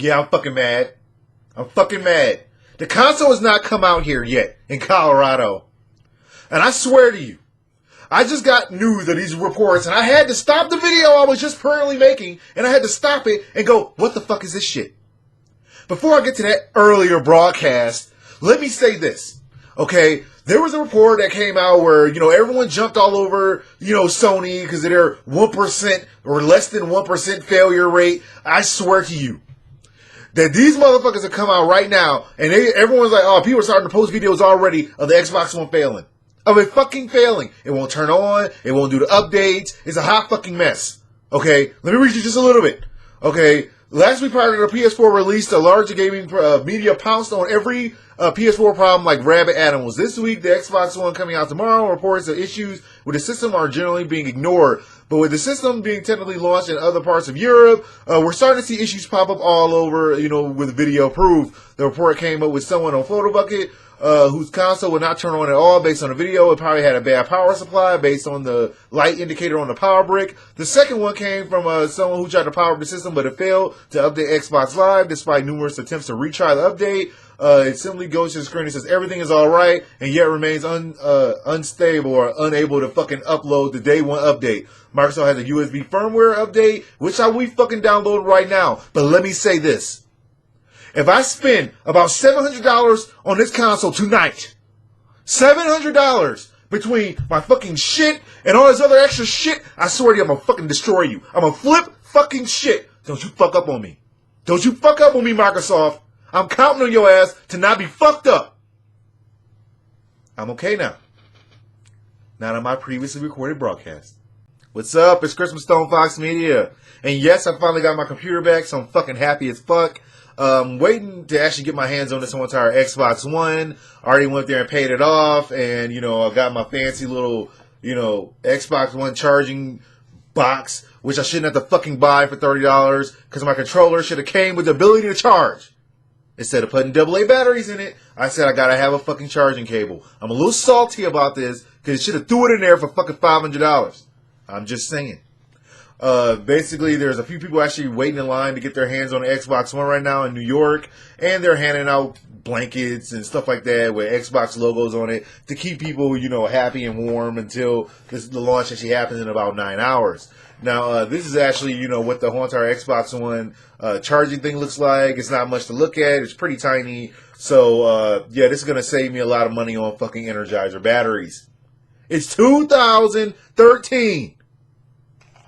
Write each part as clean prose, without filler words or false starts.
Yeah, I'm fucking mad. I'm fucking mad. The console has not come out here yet in Colorado. And I swear to you, I just got news of these reports and I had to stop the video I was just currently making and I had to stop it and go, what the fuck is this shit? Before I get to that earlier broadcast, let me say this, okay? There was a report that came out where, everyone jumped all over, Sony because of their 1% or less than 1% failure rate. I swear to you that these motherfuckers have come out right now and everyone's like, oh, people are starting to post videos already of the Xbox One failing. Of it fucking failing. It won't turn on. It won't do the updates. It's a hot fucking mess. Okay? Let me read you just a little bit. Okay? Last week prior to the PS4 release, the larger gaming media pounced on every PS4 problem like rabid animals. This week, the Xbox One coming out tomorrow reports that issues with the system are generally being ignored. But with the system being technically launched in other parts of Europe, we're starting to see issues pop up all over, with video proof. The report came up with someone on PhotoBucket whose console would not turn on at all based on the video. It probably had a bad power supply based on the light indicator on the power brick. The second one came from someone who tried to power up the system, but it failed to update Xbox Live despite numerous attempts to retry the update. It simply goes to the screen and says everything is alright, and yet remains unstable or unable to fucking upload the day one update. Microsoft has a USB firmware update, which we fucking download right now. But let me say this. If I spend about $700 on this console tonight, $700 between my fucking shit and all this other extra shit, I swear to you, I'm gonna fucking destroy you. I'm gonna flip fucking shit. Don't you fuck up on me. Don't you fuck up on me, Microsoft. I'm counting on your ass to not be fucked up. I'm okay now. Not on my previously recorded broadcast. What's up? It's Chris from StonefoxMedia. And yes, I finally got my computer back, so I'm fucking happy as fuck. Waiting to actually get my hands on this whole entire Xbox One. I already went there and paid it off, and I got my fancy little, Xbox One charging box, which I shouldn't have to fucking buy for $30 because my controller should have came with the ability to charge. Instead of putting AA batteries in it, I said I gotta have a fucking charging cable. I'm a little salty about this because it should have threw it in there for fucking $500. I'm just saying. Basically, there's a few people actually waiting in line to get their hands on the Xbox One right now in New York, and they're handing out blankets and stuff like that with Xbox logos on it to keep people, happy and warm until the launch actually happens in about 9 hours. Now, this is actually, what the whole entire Xbox One charging thing looks like. It's not much to look at. It's pretty tiny. So, this is going to save me a lot of money on fucking Energizer batteries. It's 2013.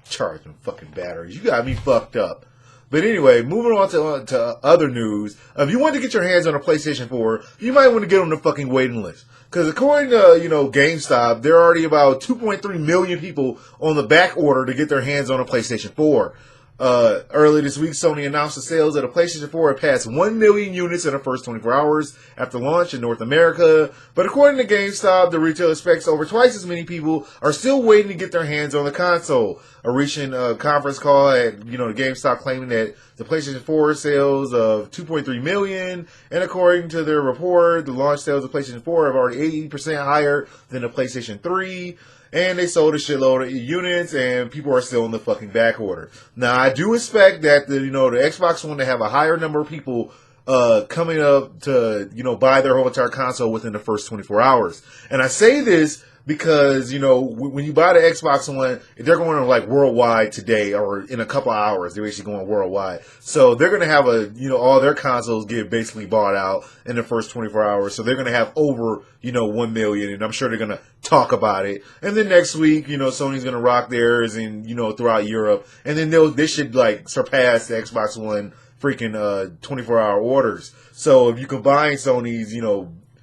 Charging fucking batteries. You got me fucked up. But anyway, moving on to other news. If you want to get your hands on a PlayStation 4, you might want to get on the fucking waiting list. Because according to, GameStop, there are already about 2.3 million people on the back order to get their hands on a PlayStation 4. Earlier this week, Sony announced the sales of the PlayStation 4 had passed 1 million units in the first 24 hours after launch in North America. But according to GameStop, the retailer expects over twice as many people are still waiting to get their hands on the console. A recent conference call at, the GameStop claiming that the PlayStation 4 sales of 2.3 million, and according to their report, the launch sales of PlayStation 4 are already 80% higher than the PlayStation 3. And they sold a shitload of units, and people are still in the fucking back order. Now, I do expect that the Xbox One to have a higher number of people coming up to buy their whole entire console within the first 24 hours. And I say this because when you buy the Xbox One, they're going like worldwide today, or in a couple hours. They're actually going worldwide, so they're going to have all their consoles get basically bought out in the first 24 hours. So they're going to have over 1 million, and I'm sure they're going to talk about it. And then next week, Sony's going to rock theirs, and throughout Europe, and then they should like surpass the Xbox One freaking 24-hour orders. So if you combine Sony's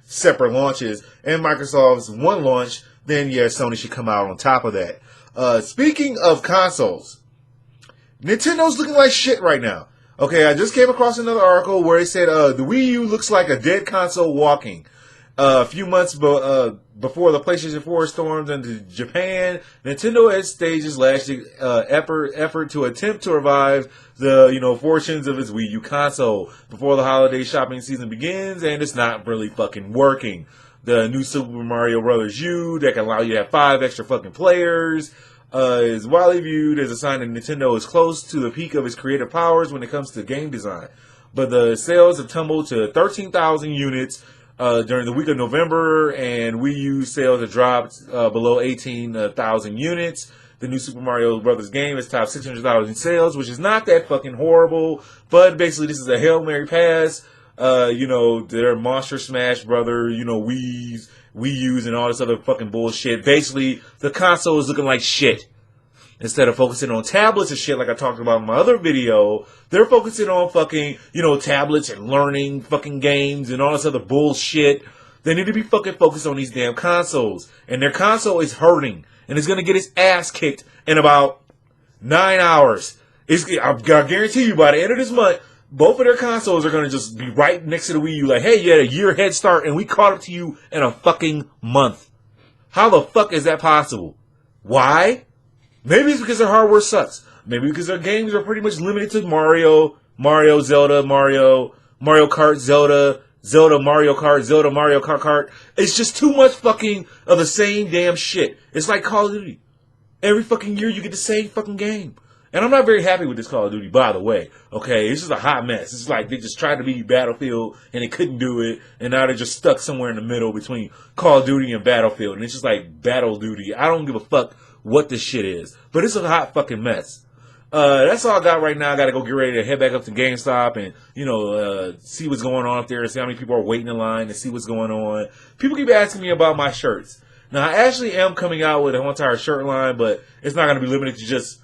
separate launches and Microsoft's one launch, then Sony should come out on top of that. Speaking of consoles, Nintendo's looking like shit right now. Okay, I just came across another article where it said the Wii U looks like a dead console walking. A few months before the PlayStation 4 stormed into Japan, Nintendo had staged its last effort to attempt to revive the fortunes of its Wii U console before the holiday shopping season begins, and it's not really fucking working. The new Super Mario Bros. U that can allow you to have 5 extra fucking players is widely viewed as a sign that Nintendo is close to the peak of its creative powers when it comes to game design. but the sales have tumbled to 13,000 units during the week of November, and Wii U sales have dropped below 18,000 units. The new Super Mario Brothers game has topped 600,000 sales, which is not that fucking horrible, but basically this is a Hail Mary pass. Their Monster Smash Brother, Wii U's and all this other fucking bullshit. Basically, the console is looking like shit. Instead of focusing on tablets and shit like I talked about in my other video, they're focusing on fucking, tablets and learning fucking games and all this other bullshit. They need to be fucking focused on these damn consoles. And their console is hurting. And it's going to get its ass kicked in about 9 hours. I guarantee you by the end of this month, both of their consoles are going to just be right next to the Wii U. Like, hey, you had a year head start and we caught up to you in a fucking month. How the fuck is that possible? Why? Maybe it's because their hardware sucks. Maybe because their games are pretty much limited to Mario, Zelda, Mario Kart, Zelda, Mario Kart, Zelda, Mario Kart. It's just too much fucking of the same damn shit. It's like Call of Duty. Every fucking year you get the same fucking game. And I'm not very happy with this Call of Duty, by the way. Okay, it's just a hot mess. It's like they just tried to be Battlefield and they couldn't do it. And now they're just stuck somewhere in the middle between Call of Duty and Battlefield. And it's just like Battle Duty. I don't give a fuck what this shit is. But it's a hot fucking mess. That's all I got right now. I gotta go get ready to head back up to GameStop and, see what's going on up there, see how many people are waiting in line to see what's going on. People keep asking me about my shirts. Now, I actually am coming out with a whole entire shirt line, but it's not gonna be limited to just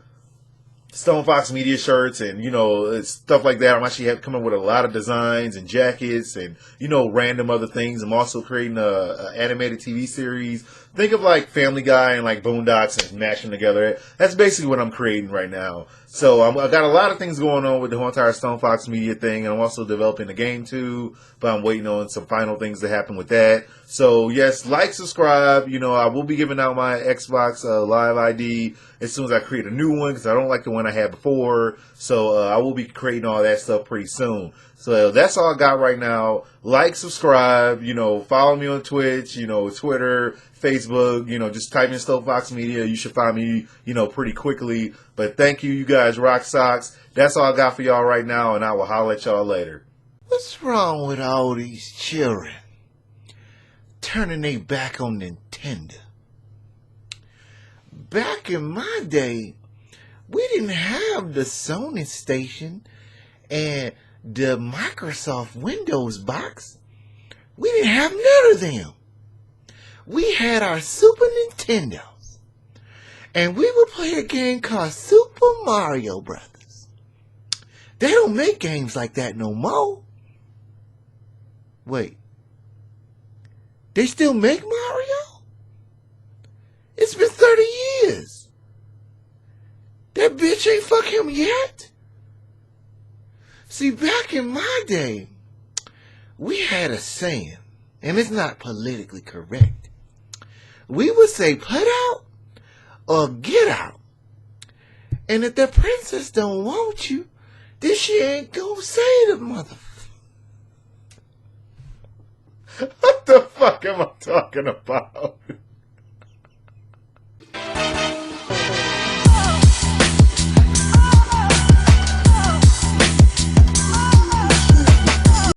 StonefoxMedia shirts and, stuff like that. I'm actually coming with a lot of designs and jackets and, random other things. I'm also creating a animated TV series. Think of like Family Guy and like Boondocks and mash them together. That's basically what I'm creating right now. So I got a lot of things going on with the whole entire StonefoxMedia thing. And I'm also developing a game too, but I'm waiting on some final things to happen with that. So yes, like, subscribe. I will be giving out my Xbox Live ID as soon as I create a new one because I don't like the one I had before. So I will be creating all that stuff pretty soon. So that's all I got right now. Like, subscribe, follow me on Twitch, Twitter, Facebook, just type in StonefoxMedia. You should find me, pretty quickly. But thank you, you guys rock socks. That's all I got for y'all right now, and I will holler at y'all later. What's wrong with all these children turning their back on Nintendo? Back in my day, we didn't have the Sony station and the Microsoft Windows box. We didn't have none of them. We had our Super Nintendos. And we would play a game called Super Mario Brothers. They don't make games like that no more. Wait. They still make Mario? It's been 30 years. That bitch ain't fuck him yet. See, back in my day, we had a saying, and it's not politically correct. We would say, put out or get out. And if the princess don't want you, then she ain't gonna say the mother. What the fuck am I talking about?